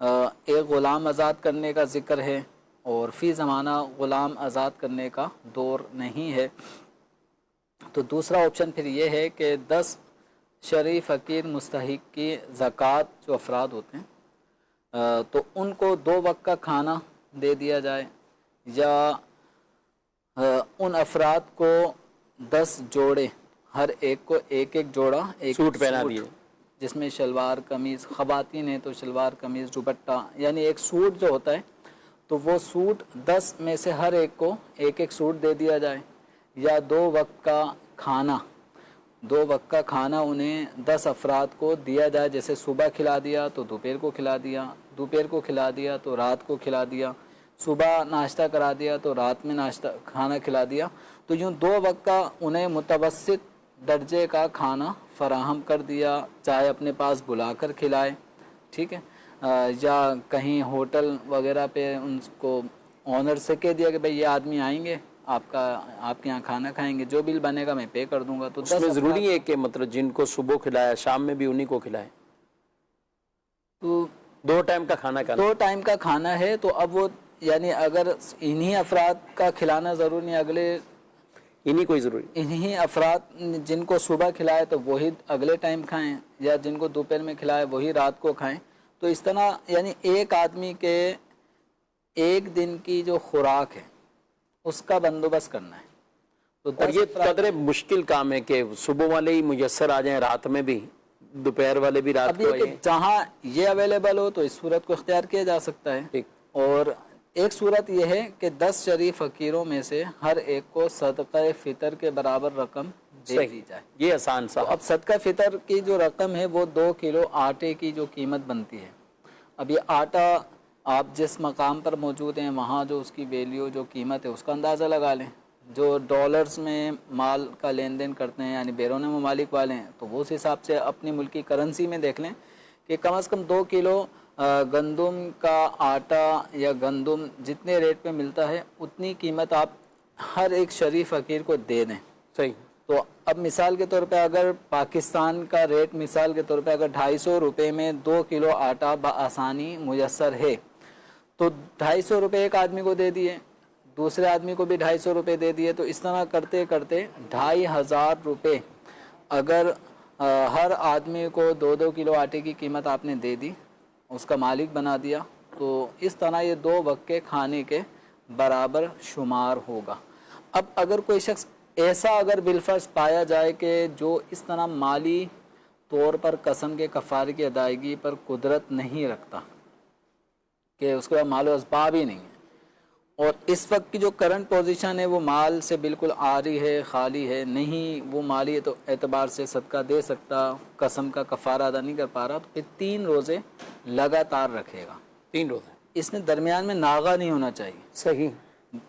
ایک غلام آزاد کرنے کا ذکر ہے اور فی زمانہ غلام آزاد کرنے کا دور نہیں ہے، تو دوسرا آپشن پھر یہ ہے کہ 10 شرعی فقیر مستحق کی زکوٰۃ جو افراد ہوتے ہیں تو ان کو 2 وقت کا کھانا دے دیا جائے، یا ان افراد کو 10 جوڑے، ہر ایک کو ایک ایک جوڑا، ایک سوٹ پہنا دیے، جس میں شلوار قمیض، خواتین ہیں تو شلوار قمیض دوپٹہ، یعنی ایک سوٹ جو ہوتا ہے تو وہ سوٹ 10 میں سے ہر ایک کو ایک ایک سوٹ دے دیا جائے، یا 2 وقت کا کھانا، 2 وقت کا کھانا انہیں 10 افراد کو دیا جائے، جیسے صبح کھلا دیا تو دوپہر کو کھلا دیا، دوپہر کو کھلا دیا تو رات کو کھلا دیا، صبح ناشتہ کرا دیا تو رات میں ناشتہ کھانا کھلا دیا، تو یوں 2 وقت کا انہیں متوسط درجے کا کھانا فراہم کر دیا، چاہے اپنے پاس بلا کر کھلائے، ٹھیک ہے، یا کہیں ہوٹل وغیرہ پہ ان کو آنر سے کہہ دیا کہ بھئی یہ آدمی آئیں گے، آپ کے یہاں کھانا کھائیں گے، جو بل بنے گا میں پے کر دوں گا، تو اس میں ضروری ہے کہ مطلب جن کو صبح کھلایا شام میں بھی انہی کو کھلائے، تو 2 ٹائم کا کھانا 2 ٹائم کا کھانا ہے، تو اب وہ یعنی اگر انہی افراد کا کھلانا ضروری نہیں، اگلے انہی کوئی ضروری، انہی افراد جن کو صبح کھلائے تو وہی اگلے ٹائم کھائیں، یا جن کو دوپہر میں کھلائے وہی رات کو کھائیں، تو اس طرح یعنی ایک آدمی کے ایک دن کی جو خوراک ہے اس کا بندوبست کرنا ہے، تو اور یہ قدر مشکل کام ہے کہ صبح والے ہی میسر آ جائیں، رات میں بھی، دوپہر والے بھی رات اب کو یہ کہ آئیں، جہاں یہ اویلیبل ہو تو اس صورت کو اختیار کیا جا سکتا ہے، ٹھیک، اور ایک صورت یہ ہے کہ 10 شرعی فقیروں میں سے ہر ایک کو صدقہ فطر کے برابر رقم دے دی جائے۔ یہ آسان تو سا، اب صدقہ فطر کی جو رقم ہے وہ 2 کلو آٹے کی جو قیمت بنتی ہے، اب یہ آٹا آپ جس مقام پر موجود ہیں وہاں جو اس کی ویلیو جو قیمت ہے اس کا اندازہ لگا لیں، جو ڈالرز میں مال کا لین دین کرتے ہیں یعنی بیرون ممالک والے ہیں تو وہ اس حساب سے اپنی ملکی کرنسی میں دیکھ لیں کہ کم از کم 2 کلو گندم کا آٹا یا گندم جتنے ریٹ پہ ملتا ہے اتنی قیمت آپ ہر ایک شرعی فقیر کو دے دیں۔ صحیح، تو اب مثال کے طور پہ اگر پاکستان کا ریٹ مثال کے طور پہ اگر 250 روپے میں 2 کلو آٹا بآسانی میسر ہے تو 250 روپے ایک آدمی کو دے دیے، دوسرے آدمی کو بھی 250 روپے دے دیے، تو اس طرح کرتے کرتے 2500 روپے اگر ہر آدمی کو 2 کلو آٹے کی قیمت آپ نے دے دی، اس کا مالک بنا دیا، تو اس طرح یہ 2 وقت کے کھانے کے برابر شمار ہوگا۔ اب اگر کوئی شخص ایسا اگر بالفرض پایا جائے کہ جو اس طرح مالی طور پر قسم کے کفارے کی ادائیگی پر قدرت نہیں رکھتا کہ اس کے مال و اسباب ہی نہیں ہے، اور اس وقت کی جو کرنٹ پوزیشن ہے وہ مال سے بالکل عاری ہے، خالی ہے، نہیں وہ مالی اعتبار سے صدقہ دے سکتا، قسم کا کفارہ ادا نہیں کر پا رہا، تو پھر 3 روزے لگاتار رکھے گا۔ 3 روزے، اس میں درمیان میں ناغہ نہیں ہونا چاہیے، صحیح،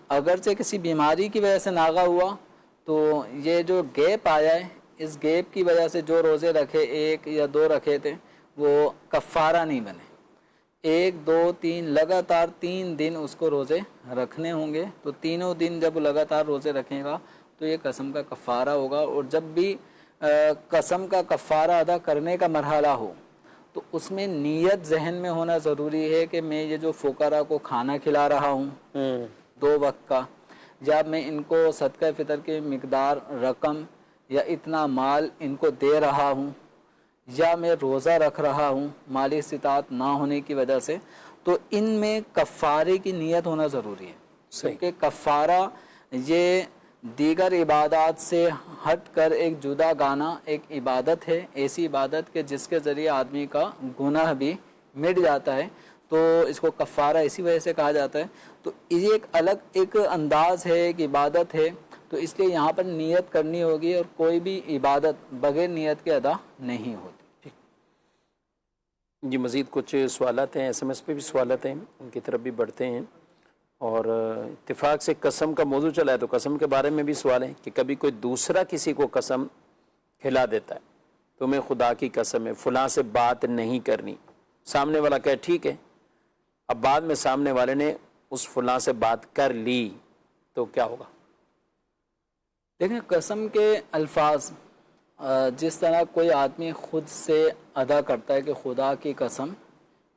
اگرچہ کسی بیماری کی وجہ سے ناغہ ہوا تو یہ جو گیپ آیا ہے اس گیپ کی وجہ سے جو روزے رکھے 1 یا 2 رکھے تھے وہ کفارہ نہیں بنے، 1 2 3 لگاتار 3 دن اس کو روزے رکھنے ہوں گے، تو تینوں دن جب لگاتار روزے رکھے گا تو یہ قسم کا کفارہ ہوگا، اور جب بھی قسم کا کفارہ ادا کرنے کا مرحلہ ہو تو اس میں نیت ذہن میں ہونا ضروری ہے کہ میں یہ جو فقراء کو کھانا کھلا رہا ہوں 2 وقت کا، یا میں ان کو صدقہ فطر کی مقدار رقم یا اتنا مال ان کو دے رہا ہوں، یا میں روزہ رکھ رہا ہوں مالی استطاعت نہ ہونے کی وجہ سے، تو ان میں کفارے کی نیت ہونا ضروری ہے، کیونکہ کفارہ یہ دیگر عبادات سے ہٹ کر ایک جدا گانا ایک عبادت ہے، ایسی عبادت کہ جس کے ذریعے آدمی کا گناہ بھی مٹ جاتا ہے، تو اس کو کفارہ اسی وجہ سے کہا جاتا ہے، تو یہ ایک الگ ایک انداز ہے، ایک عبادت ہے، تو اس لیے یہاں پر نیت کرنی ہوگی، اور کوئی بھی عبادت بغیر نیت کے ادا نہیں ہوتی۔ جی مزید کچھ سوالات ہیں، ایس ایم ایس پہ بھی سوالات ہیں، ان کی طرف بھی بڑھتے ہیں، اور اتفاق سے قسم کا موضوع چلا ہے تو قسم کے بارے میں بھی سوال ہے کہ کبھی کوئی دوسرا کسی کو قسم کھلا دیتا ہے، تمہیں خدا کی قسم ہے فلاں سے بات نہیں کرنی، سامنے والا کہے ٹھیک ہے، اب بعد میں سامنے والے نے اس فلاں سے بات کر لی تو کیا ہوگا؟ دیکھیں قسم کے الفاظ جس طرح کوئی آدمی خود سے ادا کرتا ہے کہ خدا کی قسم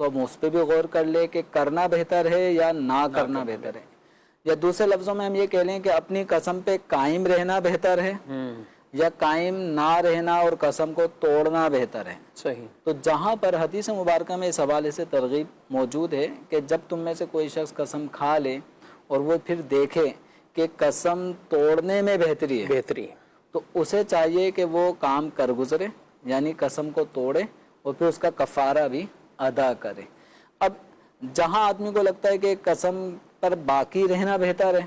تو اب اس پہ بھی غور کر لے کہ کرنا بہتر ہے یا نہ کرنا بہتر ہے. یا دوسرے لفظوں میں ہم یہ کہہ لیں کہ اپنی قسم پہ قائم رہنا بہتر ہے یا قائم نہ رہنا اور قسم کو توڑنا بہتر ہے. صحیح. تو جہاں پر حدیث مبارکہ میں اس حوالے سے ترغیب موجود ہے کہ جب تم میں سے کوئی شخص قسم کھا لے اور وہ پھر دیکھے کہ قسم توڑنے میں بہتری ہے تو اسے چاہیے کہ وہ کام کر گزرے، یعنی قسم کو توڑے اور پھر اس کا کفارہ بھی ادا کرے. اب جہاں آدمی کو لگتا ہے کہ قسم پر باقی رہنا بہتر ہے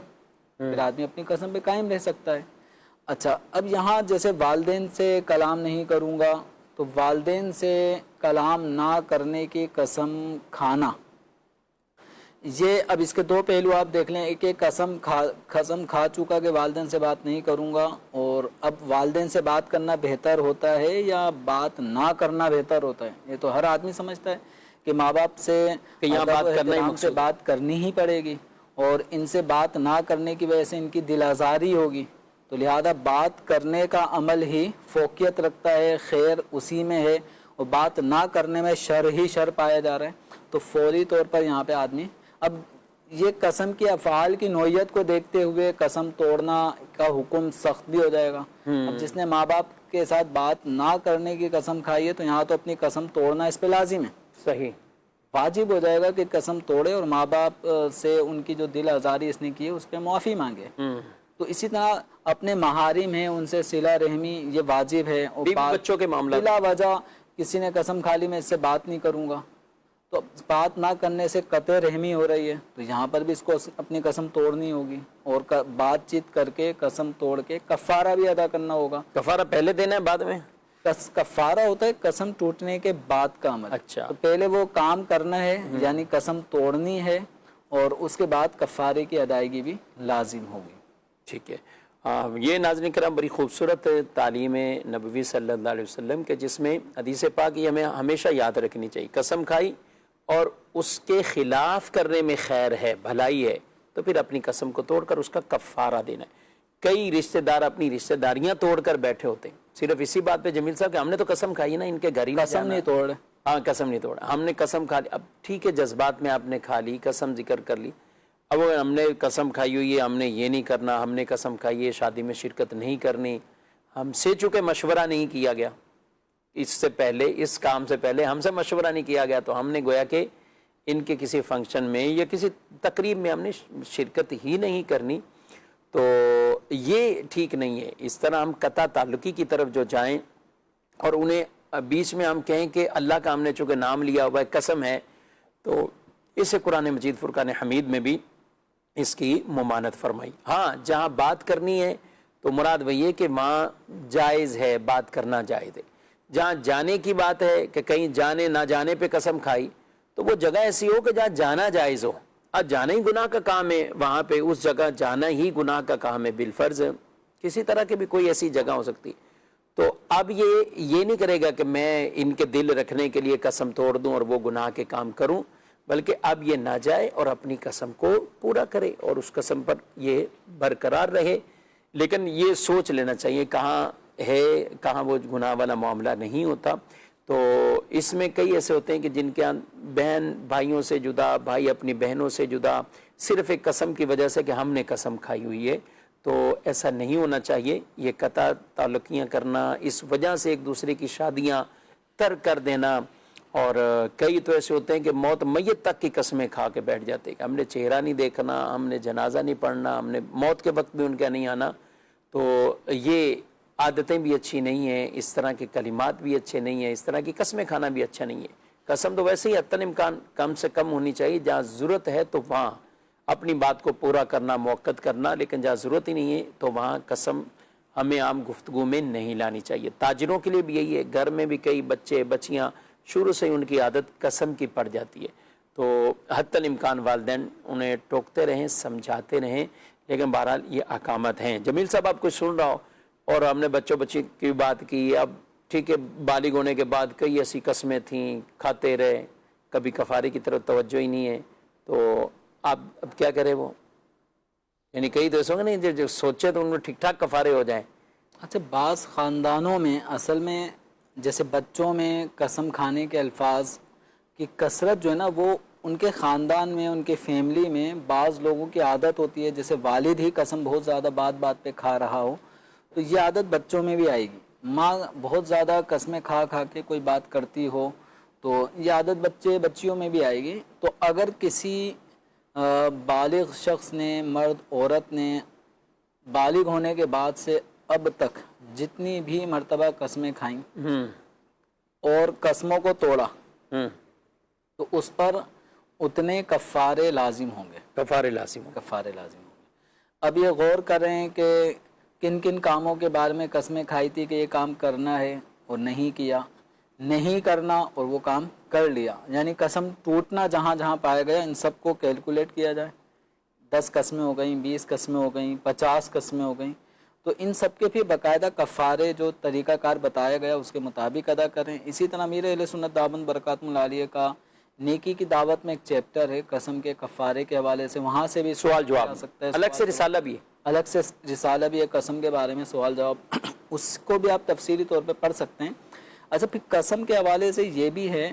پھر آدمی اپنی قسم پہ قائم رہ سکتا ہے. اچھا، اب یہاں جیسے والدین سے کلام نہیں کروں گا تو والدین سے کلام نہ کرنے کی قسم کھانا، یہ اب اس کے دو پہلو آپ دیکھ لیں. ایک قسم کھا چکا کہ والدین سے بات نہیں کروں گا، اور اب والدین سے بات کرنا بہتر ہوتا ہے یا بات نہ کرنا بہتر ہوتا ہے. یہ تو ہر آدمی سمجھتا ہے کہ ماں باپ سے احترام سے بات کرنی ہی پڑے گی، اور ان سے بات نہ کرنے کی وجہ سے ان کی دل آزاری ہوگی، تو لہذا بات کرنے کا عمل ہی فوقیت رکھتا ہے، خیر اسی میں ہے، اور بات نہ کرنے میں شر ہی شر پایا جا رہا ہے. تو فوری طور پر یہاں پہ آدمی اب یہ قسم کی افعال کی نوعیت کو دیکھتے ہوئے قسم توڑنا کا حکم سخت بھی ہو جائے گا. اب جس نے ماں باپ کے ساتھ بات نہ کرنے کی قسم کھائی ہے تو یہاں تو اپنی قسم توڑنا اس پہ لازم ہے. صحیح. واجب ہو جائے گا کہ قسم توڑے اور ماں باپ سے ان کی جو دل آزاری اس نے کی ہے اس پہ معافی مانگے. تو اسی طرح اپنے محارم ہیں ان سے صلہ رحمی یہ واجب ہے. اور بچوں کے معاملات بلا وجہ کسی نے قسم کھا لی میں اس سے بات نہیں کروں گا تو بات نہ کرنے سے قطع رحمی ہو رہی ہے، تو یہاں پر بھی اس کو اپنی قسم توڑنی ہوگی اور بات چیت کر کے قسم توڑ کے کفارہ بھی ادا کرنا ہوگا. کفارہ پہلے دینا ہے بعد میں؟ کفارہ ہوتا ہے قسم ٹوٹنے کے بعد کا عمل. اچھا. تو پہلے وہ کام کرنا ہے یعنی قسم توڑنی ہے اور اس کے بعد کفارے کی ادائیگی بھی لازم ہوگی. ٹھیک ہے. یہ ناظرین کرام بڑی خوبصورت تعلیم نبوی صلی اللہ علیہ وسلم کے جس میں حدیث پاک یہ ہمیں ہمیشہ یاد رکھنی چاہیے. قسم کھائی اور اس کے خلاف کرنے میں خیر ہے، بھلائی ہے، تو پھر اپنی قسم کو توڑ کر اس کا کفارہ دینا ہے. کئی رشتہ دار اپنی رشتہ داریاں توڑ کر بیٹھے ہوتے ہیں صرف اسی بات پہ جمیل صاحب کہ ہم نے تو قسم کھائی نا ان کے گھر ہی قسم نہیں توڑ. ہاں قسم نہیں توڑا، ہم نے قسم کھا لی. اب ٹھیک ہے جذبات میں آپ نے کھا لی، قسم ذکر کر لی. اب ہم نے قسم کھائی ہوئی ہے ہم نے یہ نہیں کرنا، ہم نے قسم کھائی ہے شادی میں شرکت نہیں کرنی، ہم سے چونکہ مشورہ نہیں کیا گیا اس سے پہلے، اس کام سے پہلے ہم سے مشورہ نہیں کیا گیا تو ہم نے گویا کہ ان کے کسی فنکشن میں یا کسی تقریب میں ہم نے شرکت ہی نہیں کرنی، تو یہ ٹھیک نہیں ہے. اس طرح ہم قطع تعلقی کی طرف جو جائیں اور انہیں بیچ میں ہم کہیں کہ اللہ کا ہم نے چونکہ نام لیا ہوا ہے قسم ہے، تو اسے قرآن مجید فرقان حمید میں بھی اس کی ممانت فرمائی. ہاں جہاں بات کرنی ہے تو مراد وہی ہے کہ وہاں جائز ہے، بات کرنا جائز ہے. جہاں جانے کی بات ہے کہ کہیں جانے نہ جانے پہ قسم کھائی تو وہ جگہ ایسی ہو کہ جہاں جانا جائز ہو. اب جانا ہی گناہ کا کام ہے، وہاں پہ اس جگہ جانا ہی گناہ کا کام ہے بالفرض. کسی طرح کی بھی کوئی ایسی جگہ ہو سکتی. تو اب یہ نہیں کرے گا کہ میں ان کے دل رکھنے کے لیے قسم توڑ دوں اور وہ گناہ کے کام کروں، بلکہ اب یہ نہ جائے اور اپنی قسم کو پورا کرے اور اس قسم پر یہ برقرار رہے. لیکن یہ سوچ لینا چاہیے کہاں ہے کہاں وہ گناہ والا معاملہ نہیں ہوتا. تو اس میں کئی ایسے ہوتے ہیں کہ جن کے بہن بھائیوں سے جدا، بھائی اپنی بہنوں سے جدا، صرف ایک قسم کی وجہ سے کہ ہم نے قسم کھائی ہوئی ہے. تو ایسا نہیں ہونا چاہیے. یہ قطع تعلقیاں کرنا، اس وجہ سے ایک دوسرے کی شادیاں ترک کر دینا، اور کئی تو ایسے ہوتے ہیں کہ موت میت تک کی قسمیں کھا کے بیٹھ جاتے ہیں کہ ہم نے چہرہ نہیں دیکھنا، ہم نے جنازہ نہیں پڑھنا، ہم نے موت کے وقت بھی ان کا نہیں آنا. تو یہ عادتیں بھی اچھی نہیں ہیں، اس طرح کے کلمات بھی اچھے نہیں ہیں، اس طرح کی قسمیں کھانا بھی اچھا نہیں ہے. قسم تو ویسے ہی حتاً امکان کم سے کم ہونی چاہیے. جہاں ضرورت ہے تو وہاں اپنی بات کو پورا کرنا، موقت کرنا، لیکن جہاں ضرورت ہی نہیں ہے تو وہاں قسم ہمیں عام گفتگو میں نہیں لانی چاہیے. تاجروں کے لیے بھی یہی ہے، گھر میں بھی کئی بچے بچیاں شروع سے ہی ان کی عادت قسم کی پڑ جاتی ہے. تو حتاً امکان والدین انہیں ٹوکتے رہیں، سمجھاتے رہیں، لیکن بہرحال یہ احکامات ہیں. جمیل صاحب آپ کچھ سن رہا ہو اور ہم نے بچوں بچی کی بات کی. اب ٹھیک ہے بالغ ہونے کے بعد کئی ایسی قسمیں تھیں، کھاتے رہے، کبھی کفارے کی طرف توجہ ہی نہیں ہے، تو آپ اب کیا کریں؟ وہ یعنی کئی تو ایسے ہوں گے نہیں جو سوچے تو ان میں ٹھیک ٹھاک کفارے ہو جائیں. اچھا، بعض خاندانوں میں اصل میں جیسے بچوں میں قسم کھانے کے الفاظ کہ کثرت جو ہے نا وہ ان کے خاندان میں، ان کے فیملی میں بعض لوگوں کی عادت ہوتی ہے، جیسے والد ہی قسم بہت زیادہ بات بات پہ کھا رہا ہو تو یہ عادت بچوں میں بھی آئے گی. ماں بہت زیادہ قسمیں کھا کھا کے کوئی بات کرتی ہو تو یہ عادت بچے بچیوں میں بھی آئے گی. تو اگر کسی بالغ شخص نے، مرد عورت نے بالغ ہونے کے بعد سے اب تک جتنی بھی مرتبہ قسمیں کھائیں اور قسموں کو توڑا تو اس پر اتنے کفارے لازم ہوں گے. کفارے لازم ہوں. کفارے لازم ہوں گے. اب یہ غور کریں کہ کن کن کاموں کے بارے میں قسمیں کھائی تھی کہ یہ کام کرنا ہے اور نہیں کیا، نہیں کرنا اور وہ کام کر لیا. یعنی قسم ٹوٹنا جہاں جہاں پایا گیا ان سب کو کیلکولیٹ کیا جائے. 10 قسمیں ہو گئیں، 20 قسمیں ہو گئیں، 50 قسمیں ہو گئیں، تو ان سب کے پھر باقاعدہ کفارے جو طریقہ کار بتایا گیا اس کے مطابق ادا کریں. اسی طرح امیر اہل سنت دامن برکاتہم العالیہ کا نیکی کی دعوت میں ایک چیپٹر ہے قسم کے کفارے کے حوالے سے، وہاں سے بھی سوال جواب آ سکتا ہے. الگ سے رسالہ بھی ہے، الگ سے رسالہ بھی ہے قسم کے بارے میں سوال جواب، اس کو بھی آپ تفصیلی طور پہ پڑھ سکتے ہیں. اچھا پھر قسم کے حوالے سے یہ بھی ہے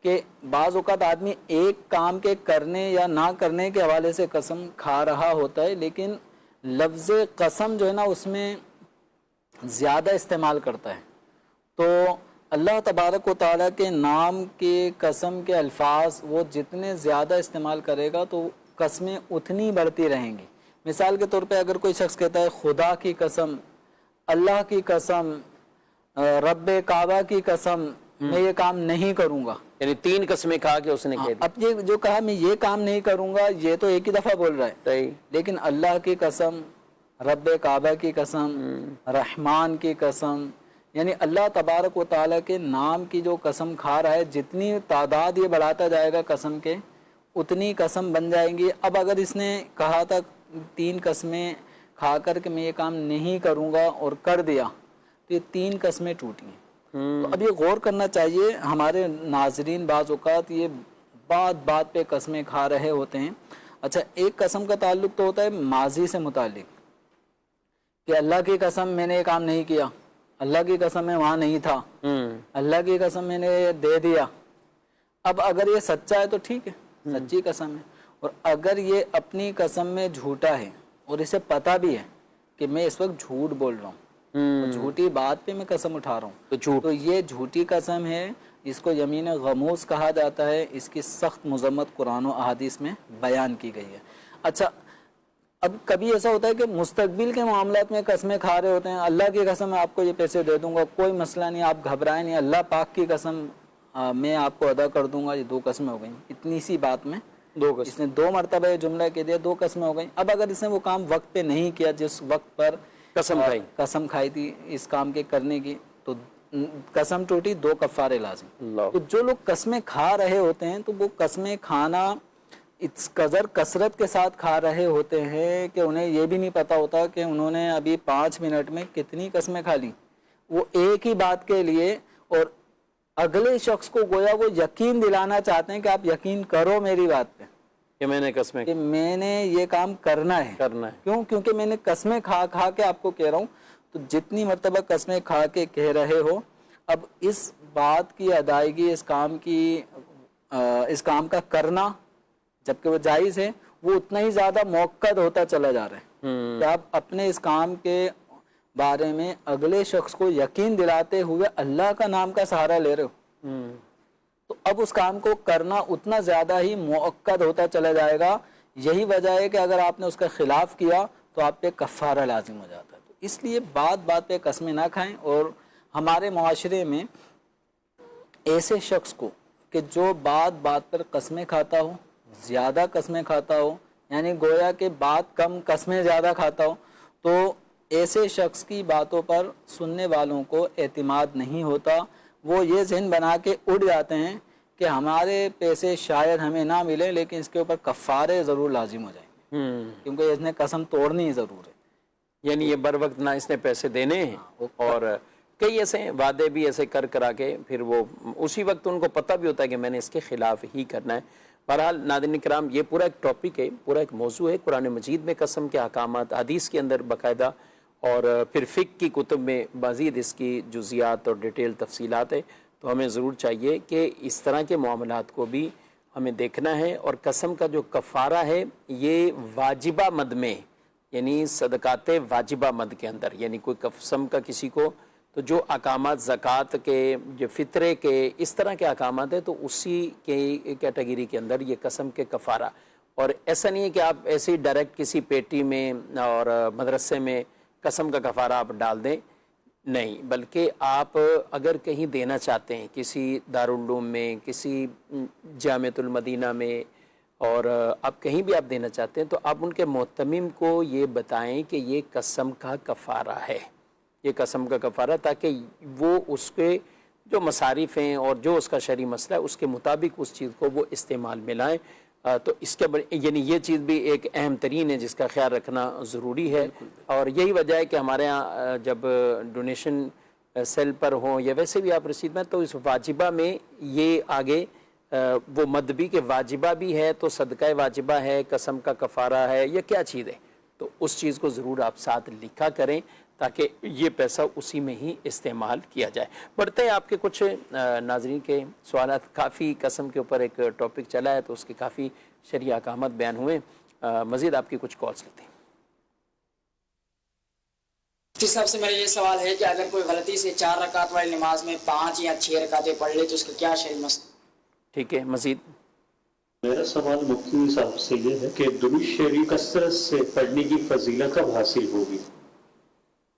کہ بعض اوقات آدمی ایک کام کے کرنے یا نہ کرنے کے حوالے سے قسم کھا رہا ہوتا ہے، لیکن لفظ قسم جو ہے نا اس میں زیادہ استعمال کرتا ہے. تو اللہ تبارک و تعالیٰ کے نام کے قسم کے الفاظ وہ جتنے زیادہ استعمال کرے گا تو قسمیں اتنی بڑھتی رہیں گی. مثال کے طور پہ اگر کوئی شخص کہتا ہے خدا کی قسم، اللہ کی قسم، رب کعبہ کی قسم میں یہ کام نہیں کروں گا، یعنی 3 قسمیں کھا کے اس نے کہہ دی. اب یہ جو کہا میں یہ کام نہیں کروں گا یہ تو ایک ہی دفعہ بول رہا ہے، صحیح. لیکن اللہ کی قسم، رب کعبہ کی قسم، رحمان کی قسم، یعنی اللہ تبارک و تعالیٰ کے نام کی جو قسم کھا رہا ہے جتنی تعداد یہ بڑھاتا جائے گا قسم کے اتنی قسم بن جائیں گی. اب اگر اس نے کہا تھا 3 قسمیں کھا کر کے میں یہ کام نہیں کروں گا اور کر دیا تو یہ 3 قسمیں ٹوٹی ہیں. تو اب یہ غور کرنا چاہیے ہمارے ناظرین، بعض اوقات یہ بات بات پہ قسمیں کھا رہے ہوتے ہیں. اچھا ایک قسم کا تعلق تو ہوتا ہے ماضی سے متعلق کہ اللہ کی قسم میں نے یہ کام نہیں کیا، اللہ کی قسم میں وہاں نہیں تھا، اللہ کی قسم میں نے یہ دے دیا. اب اگر یہ سچا ہے تو ٹھیک ہے، سچی قسم ہے. اور اگر یہ اپنی قسم میں جھوٹا ہے اور اسے پتہ بھی ہے کہ میں اس وقت جھوٹ بول رہا ہوں، جھوٹی بات پہ میں قسم اٹھا رہا ہوں تو یہ جھوٹی قسم ہے، اس کو یمین غموس کہا جاتا ہے. اس کی سخت مذمت قرآن و احادیث میں بیان کی گئی ہے. اچھا اب کبھی ایسا ہوتا ہے کہ مستقبل کے معاملات میں قسمیں کھا رہے ہوتے ہیں، اللہ کی قسم میں آپ کو یہ پیسے دے دوں گا، کوئی مسئلہ نہیں، آپ گھبرائیں نہیں، اللہ پاک کی قسم میں آپ کو ادا کر دوں گا. یہ 2 قسمیں ہو گئیں. اتنی سی بات میں 2 قسم، اس نے 2 مرتبہ یہ جملہ کہہ دیا، 2 قسمیں ہو گئیں. اب اگر اس نے وہ کام وقت پہ نہیں کیا جس وقت پر قسم کھائی تھی اس کام کے کرنے کی تو قسم ٹوٹی، 2 کفارے لازم. تو جو لوگ قسمیں کھا رہے ہوتے ہیں تو وہ قسمیں کھانا اس قدر کثرت کے ساتھ کھا رہے ہوتے ہیں کہ انہیں یہ بھی نہیں پتا ہوتا کہ انہوں نے ابھی 5 منٹ میں کتنی قسمیں کھا لی. وہ ایک ہی بات کے لیے اور اگلے شخص کو گویا وہ یقین دلانا چاہتے ہیں کہ آپ یقین کرو میری بات پہ کہ میں نے قسمیں کہ میں نے یہ کام کرنا ہے. کیوں؟ کیونکہ میں نے قسمیں کھا کھا کے آپ کو کہہ رہا ہوں. تو جتنی مرتبہ قسمیں کھا کے کہہ رہے ہو اب اس بات کی ادائیگی، اس کام کا کرنا جبکہ وہ جائز ہے وہ اتنا ہی زیادہ موقت ہوتا چلا جا رہا ہے کہ آپ اپنے اس کام کے بارے میں اگلے شخص کو یقین دلاتے ہوئے اللہ کا نام کا سہارا لے رہے ہو. تو اب اس کام کو کرنا اتنا زیادہ ہی موقت ہوتا چلا جائے گا. یہی وجہ ہے کہ اگر آپ نے اس کا خلاف کیا تو آپ پہ کفارہ لازم ہو جاتا ہے. تو اس لیے بات بات پہ قسمیں نہ کھائیں. اور ہمارے معاشرے میں ایسے شخص کو کہ جو بات بات پر قسمیں کھاتا ہو، زیادہ قسمیں کھاتا ہو، یعنی گویا کہ بات کم قسمیں زیادہ کھاتا ہو، تو ایسے شخص کی باتوں پر سننے والوں کو اعتماد نہیں ہوتا. وہ یہ ذہن بنا کے اڑ جاتے ہیں کہ ہمارے پیسے شاید ہمیں نہ ملے لیکن اس کے اوپر کفارے ضرور لازم ہو جائیں گے کیونکہ اس نے قسم توڑنی ضرور ہے. یعنی یہ بر وقت نہ اس نے پیسے دینے ہیں اور کئی ایسے وعدے بھی ایسے کرا کے پھر وہ اسی وقت ان کو پتہ بھی ہوتا ہے کہ میں نے اس کے خلاف ہی کرنا ہے. بہرحال ناظرین کرام یہ پورا ایک ٹاپک ہے، پورا ایک موضوع ہے. قرآن مجید میں قسم کے احکامات، حدیث کے اندر باقاعدہ، اور پھر فقہ کی کتب میں مزید اس کی جزیات اور ڈیٹیل تفصیلات ہے. تو تو ہمیں ضرور چاہیے کہ اس طرح کے معاملات کو بھی ہمیں دیکھنا ہے. اور قسم کا جو کفارہ ہے یہ واجبہ مد میں، یعنی صدقات واجبہ مد کے اندر، یعنی کوئی قسم کا کسی کو، تو جو احکامات زکوٰۃ کے، جو فطرے کے، اس طرح کے احکامات ہیں تو اسی کے کیٹیگری کے اندر یہ قسم کے کفارہ. اور ایسا نہیں ہے کہ آپ ایسے ہی ڈائریکٹ کسی پیٹی میں اور مدرسے میں قسم کا کفارہ آپ ڈال دیں، نہیں، بلکہ آپ اگر کہیں دینا چاہتے ہیں کسی دارالعلوم میں، کسی جامعۃ المدینہ میں، اور آپ کہیں بھی آپ دینا چاہتے ہیں تو آپ ان کے مہتمم کو یہ بتائیں کہ یہ قسم کا کفارہ ہے، یہ قسم کا کفارہ، تاکہ وہ اس کے جو مصارف ہیں اور جو اس کا شرعی مسئلہ ہے اس کے مطابق اس چیز کو وہ استعمال میں لائیں. تو اس کے یعنی یہ چیز بھی ایک اہم ترین ہے جس کا خیال رکھنا ضروری ہے. اور یہی وجہ ہے کہ ہمارے ہاں جب ڈونیشن سیل پر ہوں یا ویسے بھی آپ رسید میں، تو اس واجبہ میں یہ آگے وہ مد بھی کہ واجبہ بھی ہے تو صدقہ واجبہ ہے، قسم کا کفارہ ہے، یا کیا چیز ہے، تو اس چیز کو ضرور آپ ساتھ لکھا کریں تاکہ یہ پیسہ اسی میں ہی استعمال کیا جائے. بڑھتے ہیں آپ کے کچھ ناظرین کے سوالات. کافی قسم کے اوپر ایک ٹاپک چلا ہے تو اس کے کافی شرعی احکامات بیان ہوئے. مزید آپ کی کچھ کالز لیتے ہیں. مفتی صاحب سے میرا یہ سوال ہے کہ اگر کوئی غلطی سے 4 رکعت والی نماز میں 5 یا 6 رکعتیں پڑھ لے تو اس کا کیا شرعی مسئلہ؟ ٹھیک ہے، مزید. میرا سوال مفتی صاحب سے یہ ہے کہ درود شریف کثرت سے پڑھنے کی فضیلت کب حاصل ہوگی؟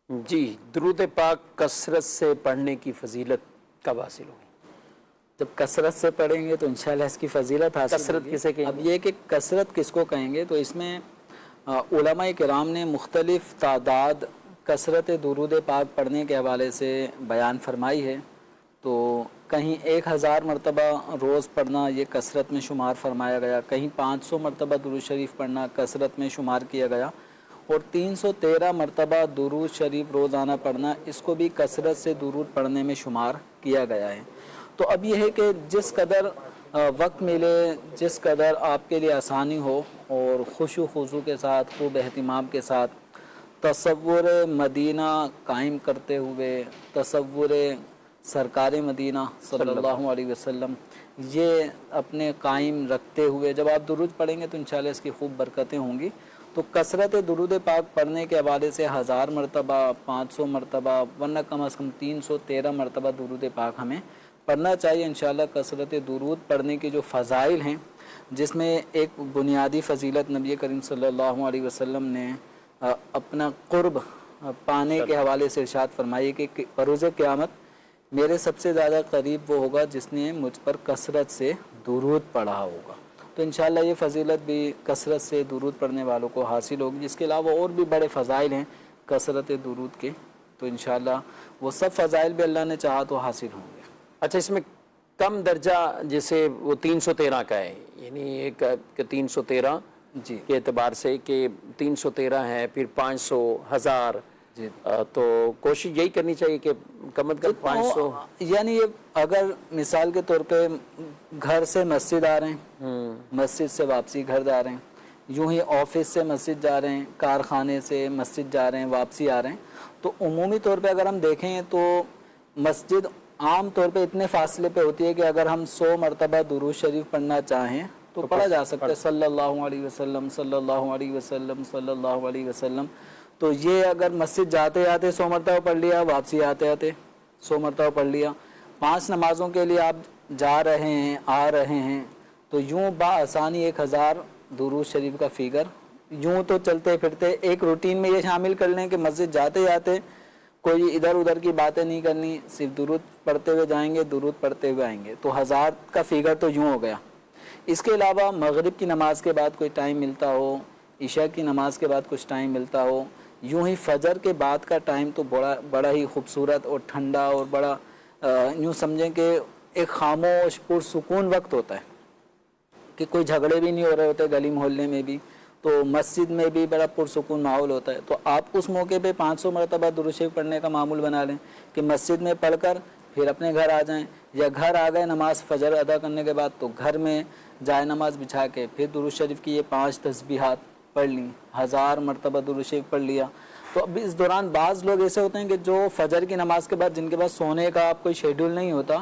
جی، درود پاک کثرت سے پڑھنے کی فضیلت کب حاصل ہوگی؟ جب کثرت سے پڑھیں گے تو انشاءاللہ اس کی فضیلت حاصل کثرت ہوگی. کسے کہیں گے؟ اب یہ کہ کثرت کس کو کہیں گے، تو اس میں علماء کرام نے مختلف تعداد کثرت درود پاک پڑھنے کے حوالے سے بیان فرمائی ہے. تو کہیں 1000 مرتبہ روز پڑھنا یہ کثرت میں شمار فرمایا گیا، کہیں 500 مرتبہ درود شریف پڑھنا کثرت میں شمار کیا گیا، اور 313 مرتبہ درود شریف روزانہ پڑھنا اس کو بھی کثرت سے درود پڑھنے میں شمار کیا گیا ہے. تو اب یہ ہے کہ جس قدر وقت ملے، جس قدر آپ کے لیے آسانی ہو، اور خشوع و خضوع کے ساتھ، خوب اہتمام کے ساتھ تصور مدینہ قائم کرتے ہوئے، تصور سرکار مدینہ صلی اللہ علیہ وسلم یہ اپنے قائم رکھتے ہوئے جب آپ درود پڑھیں گے تو انشاءاللہ اس کی خوب برکتیں ہوں گی. تو کثرت درود پاک پڑھنے کے حوالے سے 1000 مرتبہ، 500 مرتبہ، ورنہ کم از کم 313 مرتبہ درود پاک ہمیں پڑھنا چاہیے. انشاءاللہ کثرت درود پڑھنے کے جو فضائل ہیں، جس میں ایک بنیادی فضیلت نبی کریم صلی اللہ علیہ وسلم نے اپنا قرب پانے کے حوالے سے ارشاد فرمائی کہ بروز قیامت میرے سب سے زیادہ قریب وہ ہوگا جس نے مجھ پر کثرت سے درود پڑھا ہوگا. تو انشاءاللہ یہ فضیلت بھی کثرت سے درود پڑھنے والوں کو حاصل ہوگی. جس کے علاوہ اور بھی بڑے فضائل ہیں کثرت درود کے، تو انشاءاللہ وہ سب فضائل بھی اللہ نے چاہا تو حاصل ہوں گے. اچھا، اس میں کم درجہ جیسے وہ 313 کا ہے، یعنی ایک 313 جی کے اعتبار سے کہ 313 ہے، پھر 500، 1000، جی تو کوشش یہی کرنی چاہیے کہ کم از کم 500. یعنی یہ اگر مثال کے طور پہ گھر سے مسجد آ رہے ہیں، مسجد سے واپسی گھر جا رہے ہیں، یوں ہی آفس سے مسجد جا رہے ہیں، کارخانے سے مسجد جا رہے ہیں، واپسی آ رہے ہیں، تو عمومی طور پہ اگر ہم دیکھیں تو مسجد عام طور پہ اتنے فاصلے پہ ہوتی ہے کہ اگر ہم 100 مرتبہ درود شریف پڑھنا چاہیں تو پڑھا جا سکتا ہے، صلی اللہ علیہ وسلم، صلی اللہ علیہ وسلم، صلی اللہ علیہ وسلم. تو یہ اگر مسجد جاتے جاتے 100 مرتبہ پڑھ لیا، واپسی آتے آتے 100 مرتبہ پڑھ لیا، 5 نمازوں کے لیے آپ جا رہے ہیں، آ رہے ہیں، تو یوں بآسانی 1000 درود شریف کا فگر یوں تو چلتے پھرتے ایک روٹین میں یہ شامل کر لیں کہ مسجد جاتے جاتے کوئی ادھر ادھر کی باتیں نہیں کرنی، صرف درود پڑھتے ہوئے جائیں گے، درود پڑھتے ہوئے آئیں گے، تو 1000 کا فگر تو یوں ہو گیا. اس کے علاوہ مغرب کی نماز کے بعد کوئی ٹائم ملتا ہو، عشاء کی نماز کے بعد کچھ ٹائم ملتا ہو، یوں ہی فجر کے بعد کا ٹائم تو بڑا ہی خوبصورت اور ٹھنڈا اور بڑا یوں سمجھیں کہ ایک خاموش پرسکون وقت ہوتا ہے کہ کوئی جھگڑے بھی نہیں ہو رہے ہوتے گلی محلے میں بھی، تو مسجد میں بھی بڑا پرسکون ماحول ہوتا ہے. تو آپ اس موقع پہ 500 مرتبہ درود شریف پڑھنے کا معمول بنا لیں کہ مسجد میں پڑھ کر پھر اپنے گھر آ جائیں، یا گھر آ گئے نماز فجر ادا کرنے کے بعد تو گھر میں جائے نماز بچھا کے پھر درود شریف کی یہ 5 تسبیحات پڑھ لیں، 1000 مرتبہ درود شریف پڑھ لیا. تو اب اس دوران بعض لوگ ایسے ہوتے ہیں کہ جو فجر کی نماز کے بعد جن کے پاس سونے کا کوئی شیڈول نہیں ہوتا،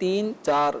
3-4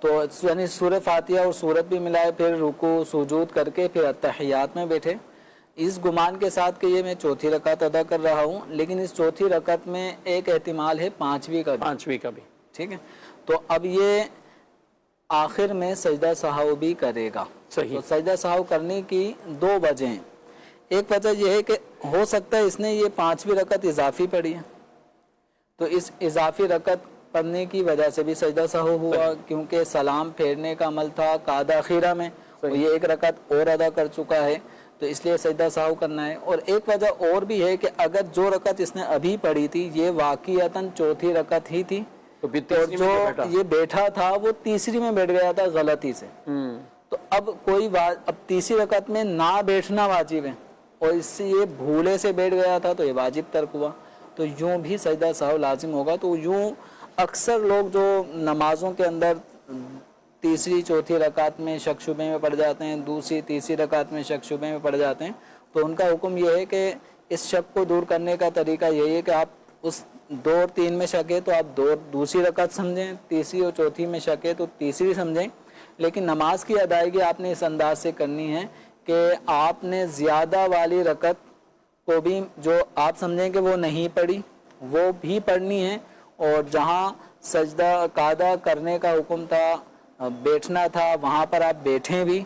تو یعنی سورہ فاتحہ اور سورت بھی ملائے، پھر رکوع سجود کر کے پھر اتحیات میں بیٹھے، اس گمان کے ساتھ کہ یہ میں چوتھی رکعت ادا کر رہا ہوں، لیکن اس چوتھی رکعت میں ایک احتمال ہے پانچویں کا بھی، ٹھیک ہے. تو اب یہ آخر میں سجدہ سہو بھی کرے گا. تو سجدہ سہو کرنے کی دو وجہ ہیں. ایک وجہ یہ ہے کہ ہو سکتا ہے اس نے یہ پانچویں رکعت اضافی پڑھی ہے، تو اس اضافی رکعت پڑھنے کی وجہ سے بھی سجدہ سہو ہوا، کیونکہ سلام پھیرنے کا عمل تھا قعدہ اخیرہ میں، یہ ایک رکعت اور ادا کر چکا ہے، تو اس لیے سجدہ سہو کرنا ہے. اور ایک وجہ اور بھی ہے کہ اگر جو رکعت اس نے ابھی پڑھی تھی یہ واقعتاً چوتھی رکعت ہی تھی، اور جو یہ بیٹھا تھا وہ تیسری میں بیٹھ گیا تھا غلطی سے، تو اب اب تیسری رکعت میں نہ بیٹھنا واجب ہے، اور اس سے یہ بھولے سے بیٹھ گیا تھا تو یہ واجب ترک ہوا، تو یوں بھی سجدہ سہو لازم ہوگا. تو یوں اکثر لوگ جو نمازوں کے اندر تیسری چوتھی رکعت میں شک شبے میں پڑ جاتے ہیں، دوسری تیسری رکعت میں شک شبے میں پڑ جاتے ہیں، تو ان کا حکم یہ ہے کہ اس شک کو دور کرنے کا طریقہ یہی ہے کہ آپ اس 2 اور 3 میں شک ہے تو آپ دوسری رکعت سمجھیں، تیسری اور چوتھی میں شک ہے تو تیسری سمجھیں. لیکن نماز کی ادائیگی آپ نے اس انداز سے کرنی ہے کہ آپ نے زیادہ والی رکعت کو بھی جو آپ سمجھیں کہ وہ نہیں پڑھی وہ بھی پڑھنی ہے، اور جہاں سجدہ قعدہ کرنے کا حکم تھا، بیٹھنا تھا، وہاں پر آپ بیٹھیں بھی،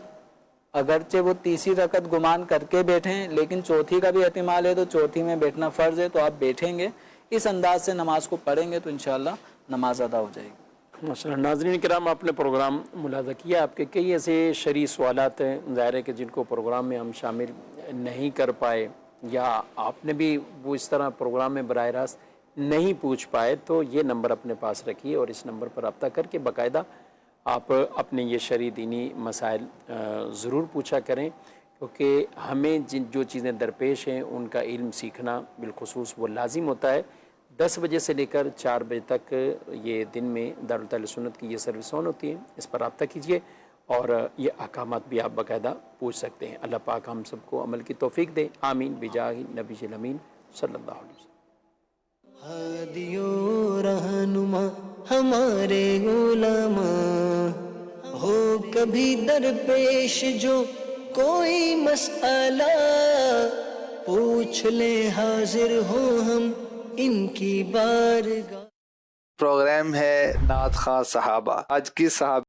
اگرچہ وہ تیسری رکعت گمان کر کے بیٹھیں، لیکن چوتھی کا بھی احتمال ہے تو چوتھی میں بیٹھنا فرض ہے تو آپ بیٹھیں گے. اس انداز سے نماز کو پڑھیں گے تو انشاءاللہ نماز ادا ہو جائے گی. ماشاء اللہ. ناظرین کرام، آپ نے پروگرام ملاحظہ کیا، آپ کے کئی ایسے شرعی سوالات ہیں ظاہر ہے کہ جن کو پروگرام میں ہم شامل نہیں کر پائے، یا آپ نے بھی وہ اس طرح پروگرام میں براہ راست نہیں پوچھ پائے، تو یہ نمبر اپنے پاس رکھیے اور اس نمبر پر رابطہ کر کے باقاعدہ آپ اپنے یہ شرعی دینی مسائل ضرور پوچھا کریں، کیونکہ ہمیں جو چیزیں درپیش ہیں ان کا علم سیکھنا بالخصوص وہ لازم ہوتا ہے. 10 بجے سے لے کر 4 بجے تک یہ دن میں دارالتعلیم سنت کی یہ سروس آن ہوتی ہے، اس پر رابطہ کیجیے اور یہ احکامات بھی آپ باقاعدہ پوچھ سکتے ہیں. اللہ پاک ہم سب کو عمل کی توفیق دے، آمین بجاہ نبی الامین صلی اللہ علیہ وسلم. ہادی و رہنما ہمارے علماء، ہو کبھی درپیش جو کوئی مسئلہ، پوچھ لے حاضر ہو ہم ان کی بارگاہ. پروگرام ہے نعت خواں صحابہ. آج کی صحابہ